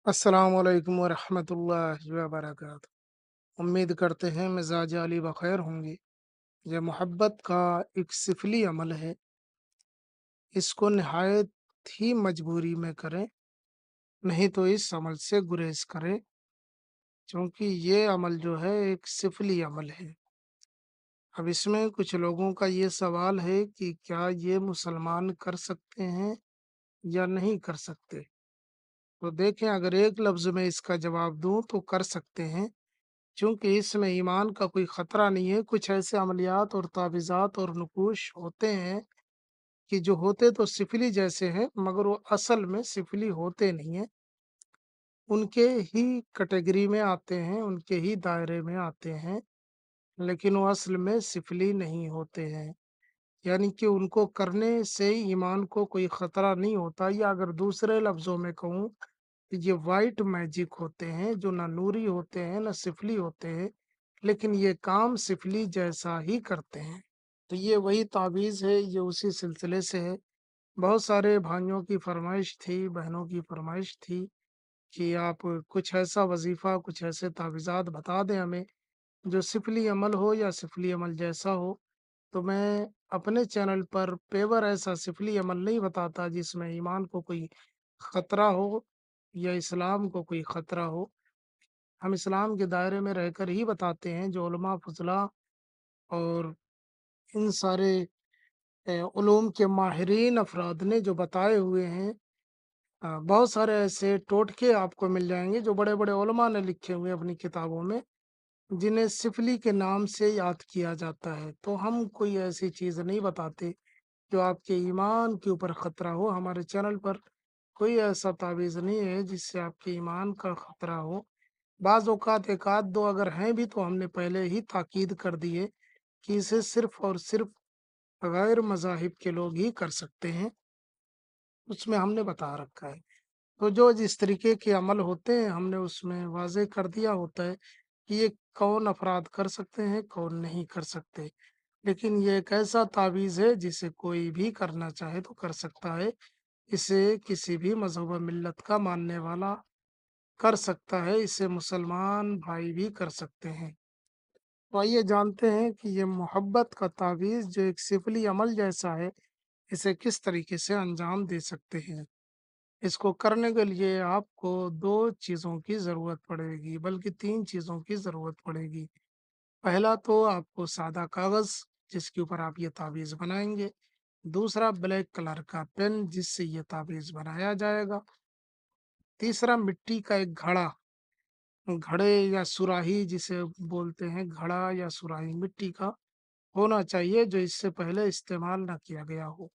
अस्सलाम वालेकुम वरहमतुल्लाहि वबरकातुहू। उम्मीद करते हैं मिजाज अली बखैर होंगे। यह मोहब्बत का एक सिफली अमल है। इसको नहायत ही मजबूरी में करें, नहीं तो इस अमल से गुरेज करें, क्योंकि ये अमल जो है एक सिफली अमल है। अब इसमें कुछ लोगों का ये सवाल है कि क्या ये मुसलमान कर सकते हैं या नहीं कर सकते। तो देखें, अगर एक लफ्ज़ में इसका जवाब दूं तो कर सकते हैं, क्योंकि इसमें ईमान का कोई खतरा नहीं है। कुछ ऐसे अमलियात और तावीज़ात और नुकूश होते हैं कि जो होते तो सिफिली जैसे हैं, मगर वो असल में सिफिली होते नहीं हैं। उनके ही कैटेगरी में आते हैं, उनके ही दायरे में आते हैं, लेकिन वो असल में सिफिली नहीं होते हैं। यानी कि उनको करने से ईमान को कोई खतरा नहीं होता, या अगर दूसरे लफ्ज़ों में कहूँ, ये वाइट मैजिक होते हैं, जो ना नूरी होते हैं, ना सिफली होते हैं, लेकिन ये काम सिफली जैसा ही करते हैं। तो ये वही तावीज़ है, ये उसी सिलसिले से है। बहुत सारे भाइयों की फ़रमाइश थी, बहनों की फ़रमाइश थी कि आप कुछ ऐसा वज़ीफ़ा, कुछ ऐसे तावीज़ात बता दें हमें, जो सिफली अमल हो या सिफली अमल जैसा हो। तो मैं अपने चैनल पर पेवर ऐसा सिफली अमल नहीं बताता जिसमें ईमान को कोई खतरा हो या इस्लाम को कोई खतरा हो। हम इस्लाम के दायरे में रहकर ही बताते हैं, जो उलमा फुज़ला और इन सारे उलूम के माहिरीन अफराद ने जो बताए हुए हैं। बहुत सारे ऐसे टोटके आपको मिल जाएंगे जो बड़े बड़े उलमा ने लिखे हुए हैं अपनी किताबों में, जिन्हें सिफली के नाम से याद किया जाता है। तो हम कोई ऐसी चीज़ नहीं बताते जो आपके ईमान के ऊपर खतरा हो। हमारे चैनल पर कोई ऐसा तावीज़ नहीं है जिससे आपके ईमान का खतरा हो। बाज़ औक़ात 1 आध 2 अगर हैं भी, तो हमने पहले ही ताकीद कर दी है कि इसे सिर्फ़ और सिर्फ़ गैर मज़ाहिब के लोग ही कर सकते हैं, उसमें हमने बता रखा है। तो जो जिस तरीके के अमल होते हैं, हमने उसमें वाज़ेह कर दिया होता है कि ये कौन अफ़राद कर सकते हैं, कौन नहीं कर सकते। लेकिन ये एक ऐसा तावीज़ है जिसे कोई भी करना चाहे तो कर सकता है। इसे किसी भी मज़हब व मिल्लत का मानने वाला कर सकता है, इसे मुसलमान भाई भी कर सकते हैं। तो आइए जानते हैं कि ये मोहब्बत का तावीज़ जो एक सिफली अमल जैसा है, इसे किस तरीके से अंजाम दे सकते हैं। इसको करने के लिए आपको 2 चीज़ों की ज़रूरत पड़ेगी, बल्कि 3 चीज़ों की ज़रूरत पड़ेगी। पहला तो आपको सादा कागज़, जिसके ऊपर आप ये तावीज़ बनाएँगे। दूसरा ब्लैक कलर का पेन, जिससे ये तावीज़ बनाया जाएगा। तीसरा मिट्टी का एक घड़ा, घड़े या सुराही जिसे बोलते हैं, घड़ा या सुराही मिट्टी का होना चाहिए, जो इससे पहले इस्तेमाल ना किया गया हो।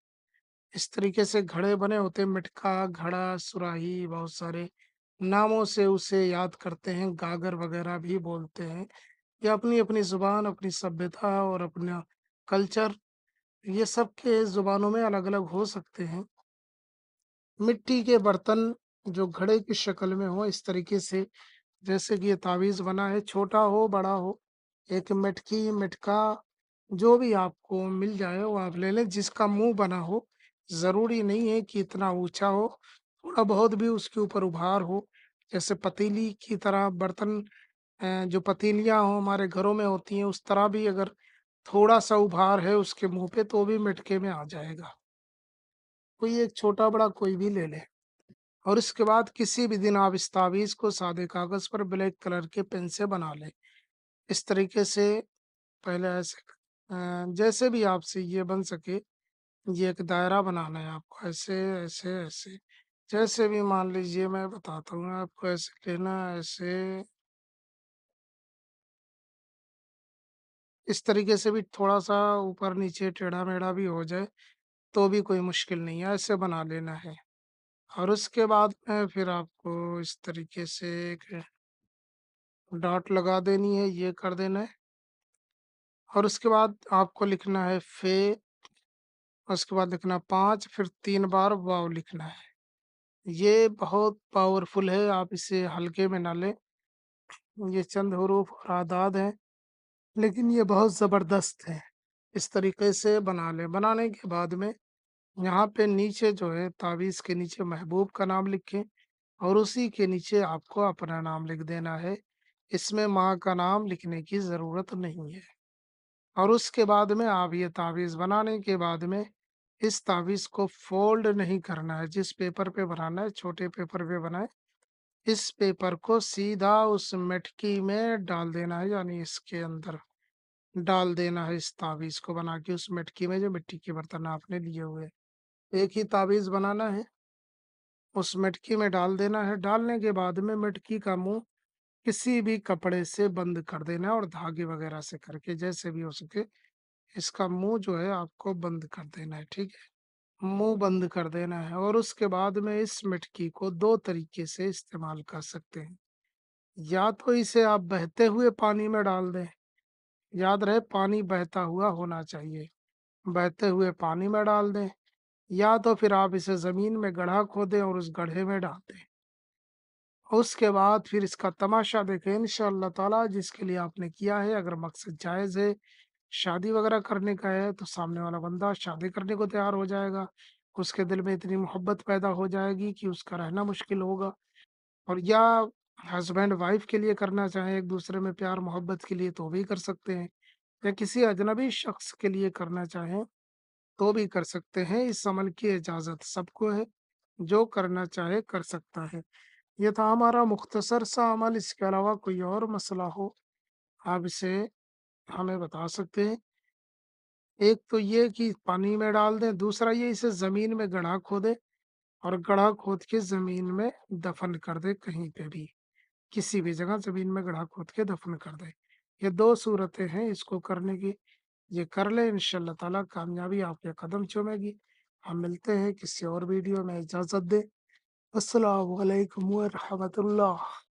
इस तरीके से घड़े बने होते हैं, मटका, घड़ा, सुराही, बहुत सारे नामों से उसे याद करते हैं, गागर वगैरह भी बोलते हैं। ये अपनी-अपनी ज़ुबान, अपनी सभ्यता और अपना कल्चर, ये सब के ज़ुबानों में अलग-अलग हो सकते हैं। मिट्टी के बर्तन जो घड़े की शक्ल में हो, इस तरीके से जैसे कि ये तावीज़ बना है, छोटा हो, बड़ा हो, एक मटकी, मटका, जो भी आपको मिल जाए वो आप ले लें, जिसका मुँह बना हो। ज़रूरी नहीं है कि इतना ऊँचा हो, थोड़ा बहुत भी उसके ऊपर उभार हो, जैसे पतीली की तरह बर्तन, जो पतीलियाँ हों हमारे घरों में होती हैं, उस तरह भी अगर थोड़ा-सा उभार है उसके मुँह पे, तो भी मटके में आ जाएगा। कोई एक छोटा-बड़ा कोई भी ले लें। और इसके बाद किसी भी दिन आप इस तावीज़ को सादे कागज़ पर ब्लैक कलर के पेन से बना लें। इस तरीके से पहले ऐसे जैसे भी आपसे ये बन सके, ये एक दायरा बनाना है आपको, ऐसे, ऐसे, ऐसे। जैसे भी मान लीजिए मैं बताता हूँ आपको, ऐसे लेना, ऐसे, इस तरीके से भी थोड़ा-सा ऊपर-नीचे, टेढ़ा-मेढ़ा भी हो जाए, तो भी कोई मुश्किल नहीं है, ऐसे बना लेना है। और उसके बाद में फिर आपको इस तरीके से एक डॉट लगा देनी है, ये कर देना है। और उसके बाद आपको लिखना है फे, उसके बाद लिखना 5, फिर 3 बार वाव लिखना है। ये बहुत पावरफुल है, आप इसे हल्के में ना लें। ये चंद हुरूफ और आदाद हैं, लेकिन ये बहुत ज़बरदस्त है। इस तरीके से बना लें। बनाने के बाद में यहाँ पे नीचे जो है, तावीज़ के नीचे महबूब का नाम लिखें, और उसी के नीचे आपको अपना नाम लिख देना है। इसमें माँ का नाम लिखने की ज़रूरत नहीं है। और उसके बाद में आप ये तावीज़ बनाने के बाद में इस तावीज़ को फ़ोल्ड नहीं करना है। जिस पेपर पे बनाना है, छोटे पेपर पे बनाएँ। इस पेपर को सीधा उस मटकी में डाल देना है, यानी इसके अंदर डाल देना है इस तावीज़ को बना के उस मटकी में, जो मिट्टी के बर्तन आपने लिए हुए हैं। एक ही तावीज़ बनाना है, उस मटकी में डाल देना है। डालने के बाद में मटकी का मुँह किसी भी कपड़े से बंद कर देना है, और धागे वगैरह से करके जैसे भी हो सके इसका मुँह जो है आपको बंद कर देना है, ठीक है? मुँह बंद कर देना है, और उसके बाद में इस मटकी को 2 तरीके से इस्तेमाल कर सकते हैं। या तो इसे आप बहते हुए पानी में डाल दें, याद रहे पानी बहता हुआ होना चाहिए। बहते हुए पानी में डाल दें, या तो फिर आप इसे ज़मीन में गड्ढा खोदें और उस गड्ढे में डाल दें। उसके बाद फिर इसका तमाशा देखें इंशाअल्लाह ताला, जिसके लिए आपने किया है। अगर मकसद जायज़ है, शादी वगैरह करने का है, तो सामने वाला बंदा शादी करने को तैयार हो जाएगा। उसके दिल में इतनी मोहब्बत पैदा हो जाएगी कि उसका रहना मुश्किल होगा। और या हस्बैंड वाइफ के लिए करना चाहें एक-दूसरे में प्यार मोहब्बत के लिए, तो भी कर सकते हैं। या किसी अजनबी शख्स के लिए करना चाहें, तो भी कर सकते हैं। इस अमल की इजाज़त सबको है, जो करना चाहे कर सकता है। ये था हमारा मुख्तसर सा अमल। इसके अलावा कोई और मसला हो, आप इसे हमें बता सकते हैं। एक तो ये कि पानी में डाल दें, दूसरा ये इसे ज़मीन में गड्ढा खोदें और गड्ढा खोद के ज़मीन में दफ़न कर दें कहीं पे भी, किसी भी जगह ज़मीन में गड्ढा खोद के दफ़न कर दें। ये 2 सूरतें हैं इसको करने की। ये कर लें, इंशाअल्लाह ताला कामयाबी आपके कदम चूमेगी। हम मिलते हैं किसी और वीडियो में, इजाज़त दें। अस्सलामु अलैकुम व रहमतुल्लाह।